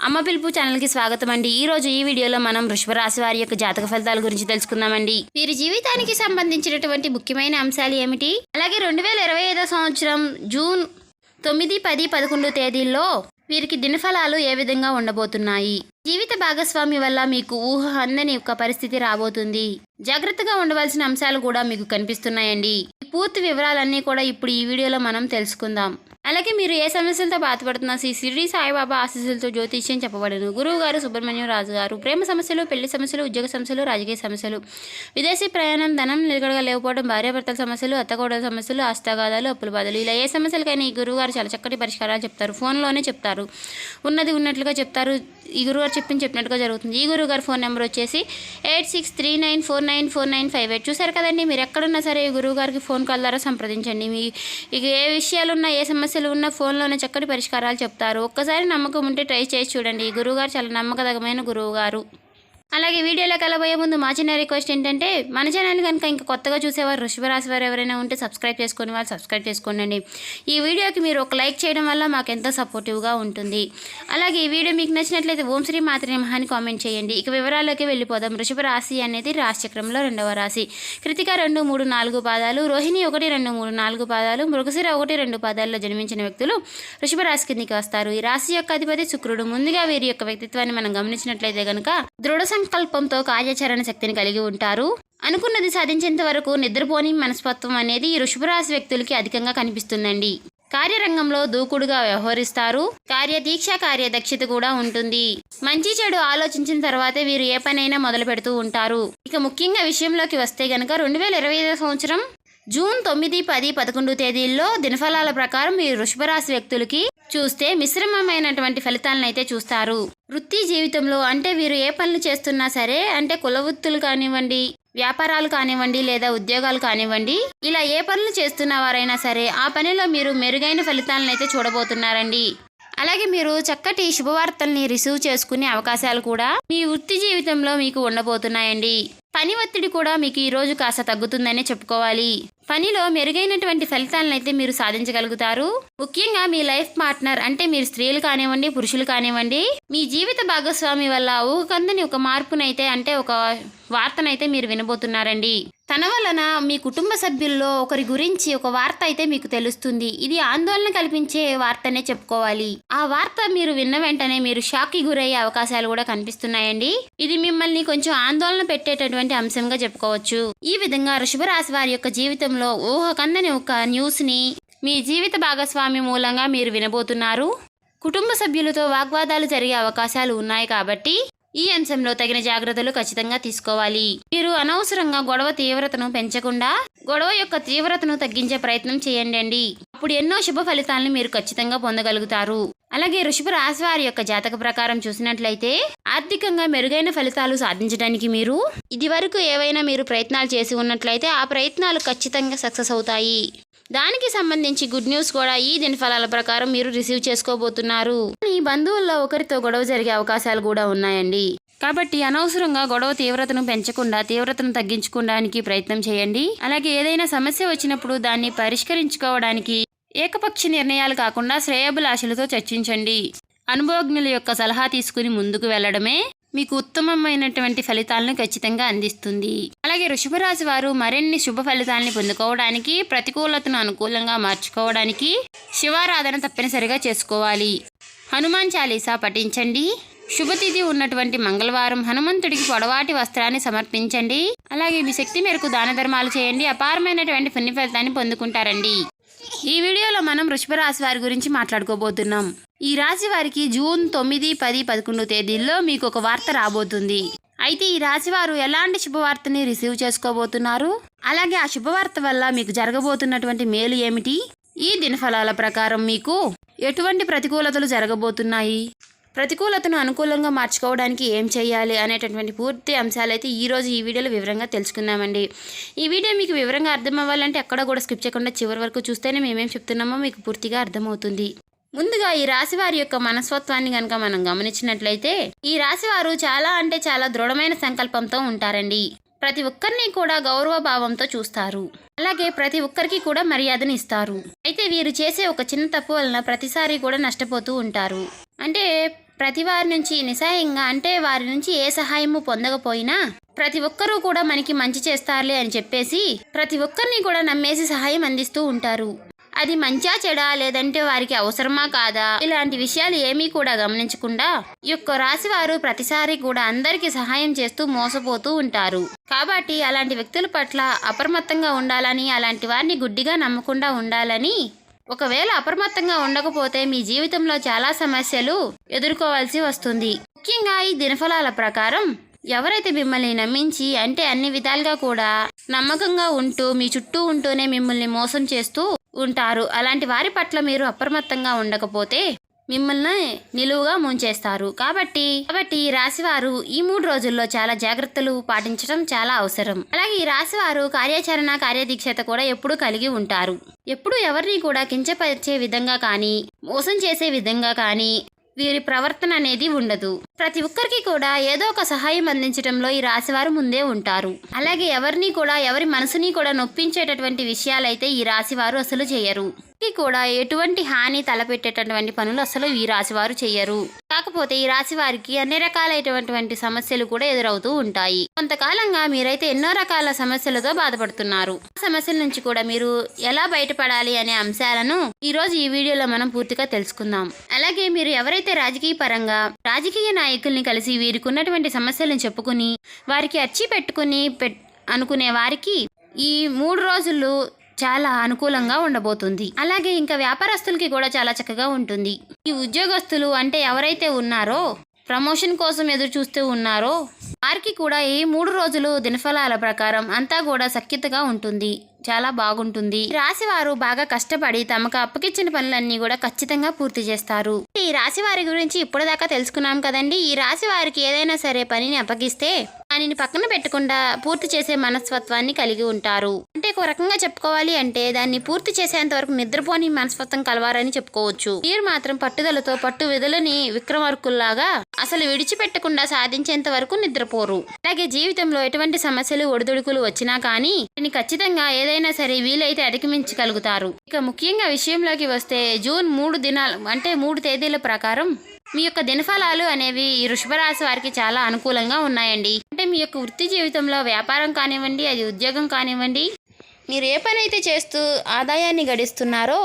అమ్మ పిలుపు ఛానల్కి స్వాగతం అండి. ఈ రోజు ఈ వీడియోలో మనం వృషభ రాశి వారి యొక్క జాతక ఫలితాల గురించి తెలుసుకుందామండి. వీరి జీవితానికి సంబంధించినటువంటి ముఖ్యమైన అంశాలు ఏమిటి, అలాగే 2025 సంవత్సరం జూన్ 9, 10, 11 తేదీల్లో వీరికి దినఫలాలు ఏ విధంగా ఉండబోతున్నాయి. జీవిత భాగస్వామి వల్ల మీకు ఊహ అందని ఒక పరిస్థితి రాబోతుంది. జాగ్రత్తగా ఉండవలసిన అంశాలు కూడా మీకు కనిపిస్తున్నాయండి. పూర్తి వివరాలన్నీ కూడా ఇప్పుడు ఈ వీడియోలో మనం తెలుసుకుందాం. అలాగే మీరు ఏ సమస్యలతో బాధపడుతున్నా శ్రీ షిరిడి సాయిబాబా ఆశీస్సులతో జ్యోతిష్యం చెప్పబడను. గురువు గారు సుబ్రహ్మణ్యం రాజు గారు. ప్రేమ సమస్యలు, పెళ్లి సమస్యలు, ఉద్యోగ సమస్యలు, రాజకీయ సమస్యలు, విదేశీ ప్రయాణం, ధనం నిలకడగా లేకపోవడం, భార్యాభర్తల సమస్యలు, అత్తకోడల సమస్యలు, అష్టాగాదాలు, అప్పుల బాధలు, ఇలా ఏ సమస్యలకైనా ఈ గురువు గారు చాలా చక్కటి పరిష్కారాలు చెప్తారు. ఫోన్లోనే చెప్తారు, ఉన్నది ఉన్నట్లుగా చెప్తారు. ఈ గురువుగారు చెప్పినట్టుగా జరుగుతుంది. ఈ గురువుగారు ఫోన్ నెంబర్ వచ్చేసి 8639494958. చూసారు కదండి. మీరు ఎక్కడున్నా సరే ఈ గురువుగారికి ఫోన్ కాల్ ద్వారా సంప్రదించండి. మీ ఇక ఏ విషయాలున్నా, ఏ సమస్యలు ఉన్నా ఫోన్లోనే చక్కటి పరిష్కారాలు చెప్తారు. ఒక్కసారి నమ్మకం ఉంటే ట్రై చేసి చూడండి. ఈ గురువుగారు చాలా నమ్మకదగమైన గురువుగారు. అలాగే వీడియోలోకి వెళ్ళబోయే ముందు మా చిన్న రిక్వెస్ట్ ఏంటంటే, మన ఛానల్ కనుక ఇంకా కొత్తగా చూసేవారు వృషభ రాశి వారు ఎవరైనా ఉంటే సబ్స్క్రైబ్ చేసుకుని వాళ్ళు సబ్స్క్రైబ్ చేసుకోండి. ఈ వీడియోకి మీరు ఒక లైక్ చేయడం వల్ల మాకు ఎంతో సపోర్టివ్గా ఉంటుంది. అలాగే ఈ వీడియో మీకు నచ్చినట్లయితే ఓం శ్రీ మాత్రే నమః అని కామెంట్ చేయండి. ఇక వివరాల్లోకి వెళ్ళిపోదాం. వృషభ రాశి అనేది రాశిచక్రంలో 2వ రాశి. కృతిక 2, 3, 4 పాదాలు, రోహిణి 1, 2, 3, 4 పాదాలు, మృగశిర 1, 2 పాదాల్లో జన్మించిన వ్యక్తులు వృషభ రాశి కిందికి వస్తారు. ఈ రాశి యొక్క అధిపతి శుక్రుడు. ముందుగా వీరి యొక్క వ్యక్తిత్వాన్ని మనం గమనించినట్లయితే కనుక దృఢ సంకల్పంతో కార్యాచరణ శక్తిని కలిగి ఉంటారు. అనుకున్నది సాధించేంత వరకు నిద్రపోని మనస్తత్వం అనేది ఈ వృషభ రాశి వ్యక్తులకి అధికంగా కనిపిస్తుందండి. కార్యరంగంలో దూకుడుగా వ్యవహరిస్తారు. కార్యదీక్ష, కార్యదక్షత కూడా ఉంటుంది. మంచి చెడు ఆలోచించిన తర్వాతే వీరు ఏ పనైనా మొదలు పెడుతూ ఉంటారు. ఇక ముఖ్యంగా విషయంలోకి వస్తే గనక 2025 సంవత్సరం జూన్ 9, 10, 11 తేదీల్లో దినఫలాల ప్రకారం ఈ వృషభ రాశి వ్యక్తులకి చూస్తే మిశ్రమమైనటువంటి ఫలితాలను అయితే చూస్తారు. వృత్తి జీవితంలో అంటే వీరు ఏ పనులు చేస్తున్నా సరే, అంటే కుల వృత్తులు కానివ్వండి, వ్యాపారాలు కానివ్వండి, లేదా ఉద్యోగాలు కానివ్వండి, ఇలా ఏ పనులు చేస్తున్న వారైనా సరే ఆ పనిలో మీరు మెరుగైన ఫలితాలను అయితే చూడబోతున్నారండి. అలాగే మీరు చక్కటి శుభవార్తల్ని రిసీవ్ చేసుకునే అవకాశాలు కూడా మీ వృత్తి జీవితంలో మీకు ఉండబోతున్నాయండి. పని ఒత్తిడి కూడా మీకు ఈ రోజు కాస్త తగ్గుతుందనే చెప్పుకోవాలి. పనిలో మెరుగైనటువంటి ఫలితాలను అయితే మీరు సాధించగలుగుతారు. ముఖ్యంగా మీ లైఫ్ పార్ట్నర్ అంటే మీరు స్త్రీలు కానివ్వండి, పురుషులు కానివ్వండి, మీ జీవిత భాగస్వామి వల్ల ఊహకందని ఒక మార్పునైతే, అంటే ఒక వార్తనైతే మీరు వినబోతున్నారండి. తన వలన మీ కుటుంబ సభ్యుల్లో ఒకరి గురించి ఒక వార్త అయితే మీకు తెలుస్తుంది. ఇది ఆందోళన కల్పించే వార్తనే చెప్పుకోవాలి. ఆ వార్త మీరు విన్న వెంటనే మీరు షాక్కి గురయ్యే అవకాశాలు కూడా కనిపిస్తున్నాయండి. ఇది మిమ్మల్ని కొంచెం ఆందోళన పెట్టేటటువంటి అంశంగా చెప్పుకోవచ్చు. ఈ విధంగా వృషభ రాశి వారి యొక్క జీవితంలో ఊహకందని ఒక న్యూస్ ని మీ జీవిత భాగస్వామి మూలంగా మీరు వినబోతున్నారు. కుటుంబ సభ్యులతో వాగ్వాదాలు జరిగే అవకాశాలు ఉన్నాయి కాబట్టి ఈ అంశంలో తగిన జాగ్రత్తలు ఖచ్చితంగా తీసుకోవాలి. మీరు అనవసరంగా గొడవ తీవ్రతను పెంచకుండా గొడవ యొక్క తీవ్రతను తగ్గించే ప్రయత్నం చేయండి. అప్పుడు ఎన్నో శుభ ఫలితాలను మీరు ఖచ్చితంగా పొందగలుగుతారు. అలాగే వృషభ రాశి వారి యొక్క జాతక ప్రకారం చూసినట్లయితే ఆర్థికంగా మెరుగైన ఫలితాలు సాధించడానికి మీరు ఇదివరకు ఏవైనా మీరు ప్రయత్నాలు చేసి ఉన్నట్లయితే ఆ ప్రయత్నాలు ఖచ్చితంగా సక్సెస్ అవుతాయి. దానికి సంబంధించి గుడ్ న్యూస్ కూడా ఈ దినఫలాల ప్రకారం మీరు రిసీవ్ చేసుకోబోతున్నారు. మీ బంధువుల్లో ఒకరితో గొడవ జరిగే అవకాశాలు కూడా ఉన్నాయండి. కాబట్టి అనవసరంగా గొడవ తీవ్రతను పెంచకుండా తీవ్రతను తగ్గించుకోవడానికి ప్రయత్నం చేయండి. అలాగే ఏదైనా సమస్య వచ్చినప్పుడు దాన్ని పరిష్కరించుకోవడానికి ఏకపక్ష నిర్ణయాలు కాకుండా శ్రేయోభిలాషులతో చర్చించండి. అనుభవజ్ఞుల యొక్క సలహా తీసుకుని ముందుకు వెళ్లడమే మీకు ఉత్తమమైనటువంటి ఫలితాలను ఖచ్చితంగా అందిస్తుంది. అలాగే వృషభ రాశి వారు మరిన్ని శుభ ఫలితాలని పొందుకోవడానికి, ప్రతికూలతను అనుకూలంగా మార్చుకోవడానికి శివారాధన తప్పనిసరిగా చేసుకోవాలి. హనుమాన్ చాలీసా పఠించండి. శుభతిథి ఉన్నటువంటి మంగళవారం హనుమంతుడికి పొడవాటి వస్త్రాన్ని సమర్పించండి. అలాగే మీ శక్తి మేరకు దాన ధర్మాలు చేయండి. అపారమైనటువంటి పుణ్య ఫలితాన్ని పొందుకుంటారండి. ఈ వీడియోలో మనం వృషభ రాశి వారి గురించి మాట్లాడుకోబోతున్నాం. ఈ రాశి వారికి జూన్ 9, 10, 11 తేదీల్లో మీకు ఒక వార్త రాబోతుంది. అయితే ఈ రాశి వారు ఎలాంటి శుభవార్తని రిసీవ్ చేసుకోబోతున్నారు, అలాగే ఆ శుభవార్త వల్ల మీకు జరగబోతున్నటువంటి మేలు ఏమిటి, ఈ దినఫలాల ప్రకారం మీకు ఎటువంటి ప్రతికూలతలు జరగబోతున్నాయి, ప్రతికూలతను అనుకూలంగా మార్చుకోవడానికి ఏం చేయాలి అనేటటువంటి పూర్తి అంశాలైతే ఈరోజు ఈ వీడియోలో వివరంగా తెలుసుకుందామండి. ఈ వీడియో మీకు వివరంగా అర్థం అవ్వాలంటే ఎక్కడ కూడా స్కిప్ చేయకుండా చివరి వరకు చూస్తేనే మేమేం చెప్తున్నామో మీకు పూర్తిగా అర్థమవుతుంది. ముందుగా ఈ రాశి వారి యొక్క మనస్తత్వాన్ని కనుక మనం గమనించినట్లయితే ఈ రాశి వారు చాలా అంటే చాలా దృఢమైన సంకల్పంతో ఉంటారండి. ప్రతి ఒక్కరిని కూడా గౌరవ భావంతో చూస్తారు. అలాగే ప్రతి ఒక్కరికి కూడా మర్యాదను ఇస్తారు. అయితే వీరు చేసే ఒక చిన్న తప్పు వలన ప్రతిసారి కూడా నష్టపోతూ ఉంటారు. అంటే ప్రతి వారి నుంచి నిస్సహాయంగా అంటే వారి నుంచి ఏ సహాయము పొందకపోయినా ప్రతి ఒక్కరూ కూడా మనకి మంచి చేస్తారులే అని చెప్పేసి ప్రతి ఒక్కరిని కూడా నమ్మేసి సహాయం అందిస్తూ ఉంటారు. అది మంచా చెడా లేదంటే వారికి అవసరమా కాదా ఇలాంటి విషయాలు ఏమీ కూడా గమనించకుండా ఈ యొక్క రాశి వారు ప్రతిసారి కూడా అందరికీ సహాయం చేస్తూ మోసపోతూ ఉంటారు. కాబట్టి అలాంటి వ్యక్తుల పట్ల అప్రమత్తంగా ఉండాలని, అలాంటి వారిని గుడ్డిగా నమ్మకుండా ఉండాలని, ఒకవేళ అప్రమత్తంగా ఉండకపోతే మీ జీవితంలో చాలా సమస్యలు ఎదుర్కోవాల్సి వస్తుంది. ముఖ్యంగా ఈ దినఫలాల ప్రకారం ఎవరైతే మిమ్మల్ని నమ్మించి అంటే అన్ని విధాలుగా కూడా నమ్మకంగా ఉంటూ మీ చుట్టూ ఉంటూనే మిమ్మల్ని మోసం చేస్తూ ఉంటారు, అలాంటి వారి పట్ల మీరు అప్రమత్తంగా ఉండకపోతే మిమ్మల్ని నిలువుగా ముంచేస్తారు. కాబట్టి ఈ రాశివారు ఈ 3 రోజుల్లో చాలా జాగ్రత్తలు పాటించడం చాలా అవసరం. అలాగే ఈ రాశివారు కార్యాచరణ కార్యదీక్షత కూడా ఎప్పుడూ కలిగి ఉంటారు. ఎప్పుడు ఎవరిని కూడా కించపరిచే విధంగా కానీ మోసం చేసే విధంగా కానీ వీరి ప్రవర్తన అనేది ఉండదు. ప్రతి ఒక్కరికి కూడా ఏదో ఒక సహాయం అందించడంలో ఈ రాశివారు ముందే ఉంటారు. అలాగే ఎవరిని కూడా ఎవరి మనసుని కూడా నొప్పించేటటువంటి విషయాలైతే ఈ రాశివారు అసలు చేయరు. కూడా ఎటువంటి హాని తలపెట్టేటటువంటి పనులు అసలు ఈ రాశివారు చేయరు. కాకపోతే ఈ రాశి వారికి అన్ని రకాలైనటువంటి సమస్యలు కూడా ఎదురవుతూ ఉంటాయి. కొంతకాలంగా మీరైతే ఎన్నో రకాల సమస్యలతో బాధపడుతున్నారు. ఆ సమస్యల నుంచి కూడా మీరు ఎలా బయటపడాలి అనే అంశాలను ఈ రోజు ఈ వీడియోలో మనం పూర్తిగా తెలుసుకుందాం. అలాగే మీరు ఎవరైతే రాజకీయ నాయకుల్ని కలిసి వీరికి ఉన్నటువంటి సమస్యలను చెప్పుకుని వారికి అర్చి పెట్టుకుని అనుకునే వారికి ఈ 3 రోజులు చాలా అనుకూలంగా ఉండబోతుంది. అలాగే ఇంకా వ్యాపారస్తులకి కూడా చాలా చక్కగా ఉంటుంది. ఈ ఉద్యోగస్తులు అంటే ఎవరైతే ఉన్నారో ప్రమోషన్ కోసం ఎదురు చూస్తూ ఉన్నారో వారికి కూడా ఈ 3 రోజులు దినఫలాల ప్రకారం అంతా కూడా సఖ్యతగా ఉంటుంది, చాలా బాగుంటుంది. రాశి వారు బాగా కష్టపడి తమకు అప్పగిచ్చిన పనులన్నీ కూడా ఖచ్చితంగా పూర్తి చేస్తారు. ఈ రాశి వారి గురించి ఇప్పటిదాకా తెలుసుకున్నాం కదండి. ఈ రాశి వారికి ఏదైనా సరే పనిని అప్పగిస్తే దానిని పక్కన పెట్టకుండా పూర్తి చేసే మనస్తత్వాన్ని కలిగి ఉంటారు. అంటే ఒక రకంగా చెప్పుకోవాలి అంటే దాన్ని పూర్తి చేసేంత వరకు నిద్రపోని మనస్తత్వం కలవారని చెప్పుకోవచ్చు. వీరు మాత్రం పట్టుదలతో పట్టు విధులని విక్రమార్కుల్లాగా అసలు విడిచిపెట్టకుండా సాధించేంత వరకు నిద్రపోరు. అలాగే జీవితంలో ఎటువంటి సమస్యలు ఒడిదుడుకులు వచ్చినా కానీ దీన్ని ఖచ్చితంగా ఏదైనా సరే వీలైతే అధిగమించగలుగుతారు. ఇక ముఖ్యంగా విషయంలోకి వస్తే జూన్ 3 దినాలు అంటే 3 తేదీల ప్రకారం మీ యొక్క దినఫలాలు అనేవి ఈ వృషభ రాశి వారికి చాలా అనుకూలంగా ఉన్నాయండి. అంటే మీ యొక్క వృత్తి జీవితంలో వ్యాపారం కానివ్వండి, అది ఉద్యోగం కానివ్వండి, మీరు ఏ పని అయితే చేస్తూ ఆదాయాన్ని గడిస్తున్నారో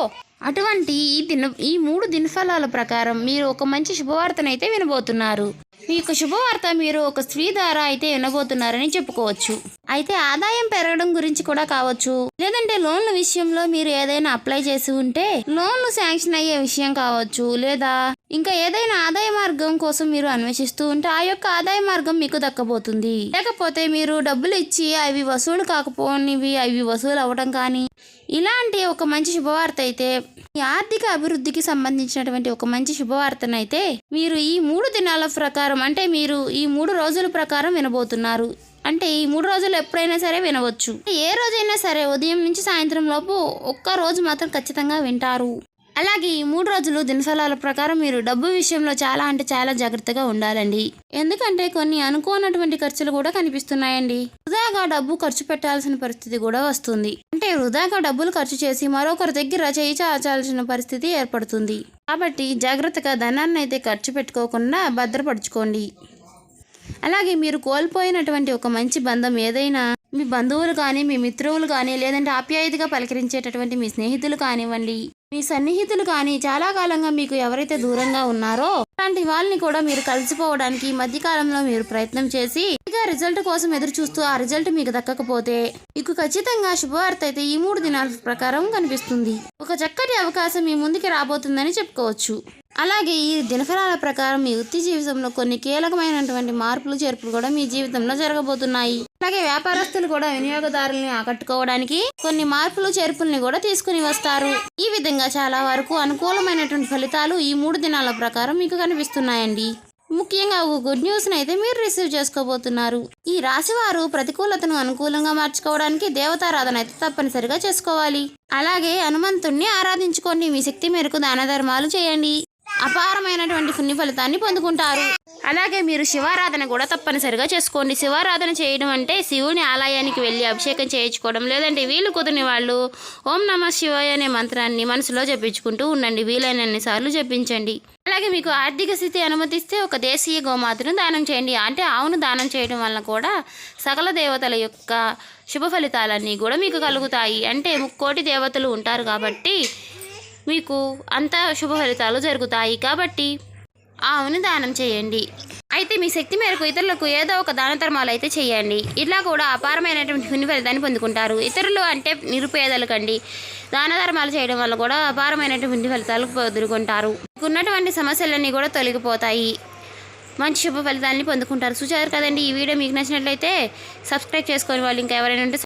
అటువంటి ఈ 3 దినఫలాల ప్రకారం మీరు ఒక మంచి శుభవార్తనైతే వినబోతున్నారు. మీ యొక్క శుభవార్త మీరు ఒక స్త్రీ ద్వారా అయితే వినబోతున్నారని చెప్పుకోవచ్చు. అయితే ఆదాయం పెరగడం గురించి కూడా కావచ్చు, లేదంటే లోన్ల విషయంలో మీరు ఏదైనా అప్లై చేసి ఉంటే లోన్లు శాంక్షన్ అయ్యే విషయం కావచ్చు, లేదా ఇంకా ఏదైనా ఆదాయ మార్గం కోసం మీరు అన్వేషిస్తూ ఉంటే ఆ యొక్క ఆదాయ మార్గం మీకు దక్కబోతుంది. లేకపోతే మీరు డబ్బులు ఇచ్చి అవి వసూలు కాకపోనివి అవి వసూలు అవ్వడం కానీ ఇలాంటి ఒక మంచి శుభవార్త అయితే ఈ ఆర్థిక అభివృద్ధికి సంబంధించినటువంటి ఒక మంచి శుభవార్తనైతే మీరు ఈ 3 దినాల ప్రకారం అంటే మీరు ఈ 3 రోజుల ప్రకారం వినబోతున్నారు. అంటే ఈ 3 రోజులు ఎప్పుడైనా సరే వినవచ్చు. ఏ రోజైనా సరే ఉదయం నుంచి సాయంత్రం లోపు ఒక్క రోజు మాత్రం ఖచ్చితంగా వింటారు. అలాగే ఈ 3 రోజులు దినఫలాల ప్రకారం మీరు డబ్బు విషయంలో చాలా అంటే చాలా జాగ్రత్తగా ఉండాలండి. ఎందుకంటే కొన్ని అనుకోనటువంటి ఖర్చులు కూడా కనిపిస్తున్నాయండి. వృధాగా డబ్బు ఖర్చు పెట్టాల్సిన పరిస్థితి కూడా వస్తుంది. అంటే వృధాగా డబ్బులు ఖర్చు చేసి మరొకరి దగ్గర చేయి చాచాల్సిన పరిస్థితి ఏర్పడుతుంది. కాబట్టి జాగ్రత్తగా ధనాన్ని అయితే ఖర్చు పెట్టుకోకుండా భద్రపరచుకోండి. అలాగే మీరు కోల్పోయినటువంటి ఒక మంచి బంధం ఏదైనా మీ బంధువులు కానీ మీ మిత్రువులు కానీ లేదంటే ఆప్యాయతగా పలకరించేటటువంటి మీ స్నేహితులు కానివ్వండి, మీ సన్నిహితులు కానీ చాలా కాలంగా మీకు ఎవరైతే దూరంగా ఉన్నారో అలాంటి వాళ్ళని కూడా మీరు కలిసిపోవడానికి ఈ మధ్యకాలంలో మీరు ప్రయత్నం చేసి రిజల్ట్ కోసం ఎదురు చూస్తూ ఆ రిజల్ట్ మీకు దక్కకపోతే మీకు ఖచ్చితంగా శుభవార్త అయితే ఈ 3 దినాల ప్రకారం కనిపిస్తుంది. ఒక చక్కటి అవకాశం మీ ముందుకి రాబోతుందని చెప్పుకోవచ్చు. అలాగే ఈ దినఫలాల ప్రకారం మీ వృత్తి జీవితంలో కొన్ని కీలకమైనటువంటి మార్పులు చేర్పులు కూడా మీ జీవితంలో జరగబోతున్నాయి. అలాగే వ్యాపారస్తులు కూడా వినియోగదారుల్ని ఆకట్టుకోవడానికి కొన్ని మార్పులు చేర్పుల్ని కూడా తీసుకుని వస్తారు. ఈ విధంగా చాలా వరకు అనుకూలమైనటువంటి ఫలితాలు ఈ 3 దినాల ప్రకారం మీకు కనిపిస్తున్నాయండి. ముఖ్యంగా ఒక గుడ్ న్యూస్ అయితే మీరు రిసీవ్ చేసుకోబోతున్నారు. ఈ రాశి వారు ప్రతికూలతను అనుకూలంగా మార్చుకోవడానికి దేవతారాధన అయితే తప్పనిసరిగా చేసుకోవాలి. అలాగే హనుమంతుణ్ణి ఆరాధించుకోండి. మీ శక్తి మేరకు దాన ధర్మాలు చేయండి. అపారమైనటువంటి పుణ్య ఫలితాన్ని పొందుకుంటారు. అలాగే మీరు శివారాధన కూడా తప్పనిసరిగా చేసుకోండి. శివారాధన చేయడం అంటే శివుని ఆలయానికి వెళ్ళి అభిషేకం చేయించుకోవడం, లేదంటే వీలు కుదిరిన వాళ్ళు ఓం నమః శివాయ అనే మంత్రాన్ని మనసులో జపించుకుంటూ ఉండండి. వీలైనన్ని సార్లు జపించండి. అలాగే మీకు ఆర్థిక స్థితి అనుమతిస్తే ఒక దేశీయ గోమాతను దానం చేయండి. అంటే ఆవును దానం చేయడం వలన కూడా సకల దేవతల యొక్క శుభ ఫలితాలన్నీ కూడా మీకు కలుగుతాయి. అంటే 3,000,000 దేవతలు ఉంటారు కాబట్టి మీకు అంత శుభ ఫలితాలు జరుగుతాయి. కాబట్టి ఆవుని దానం చేయండి. అయితే మీ శక్తి మేరకు ఇతరులకు ఏదో ఒక దాన ధర్మాలు అయితే చేయండి. ఇట్లా కూడా అపారమైనటువంటి పుణ్య ఫలితాన్ని పొందుకుంటారు. ఇతరులు అంటే నిరుపేదలకండి దాన ధర్మాలు చేయడం వల్ల కూడా అపారమైనటువంటి పుణ్య ఫలితాలు పొందుకుంటారు. మీకు ఉన్నటువంటి సమస్యలన్నీ కూడా తొలగిపోతాయి. మంచి శుభ ఫలితాన్ని పొందుకుంటారు. చూసారు కదండి. ఈ వీడియో మీకు నచ్చినట్లయితే సబ్స్క్రైబ్ చేసుకొని వాళ్ళు ఇంకా ఎవరైనా ఉంటే